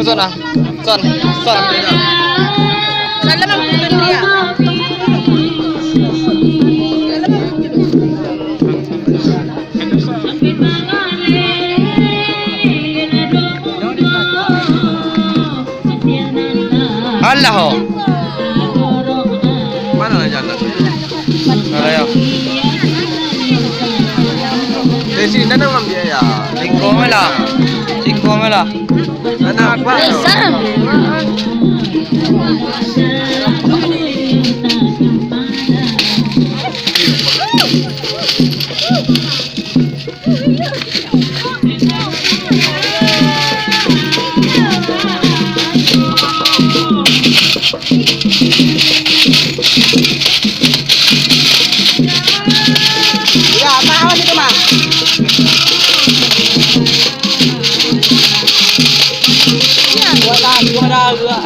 Son ah. Son. Son. Allah ho. Mana nak jalan? Ayo. Dari sini mana ngambil ya? Singko mela. Anak apa? Ya, apa itu mah? Gua.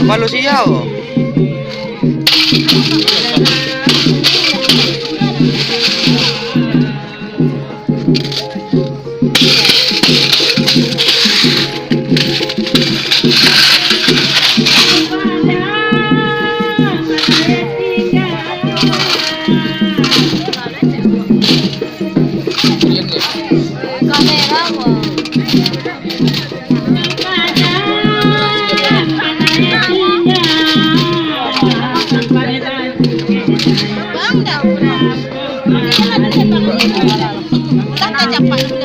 Malusia oh. Bang dah. Ini kan ada tempat. Tak cepat.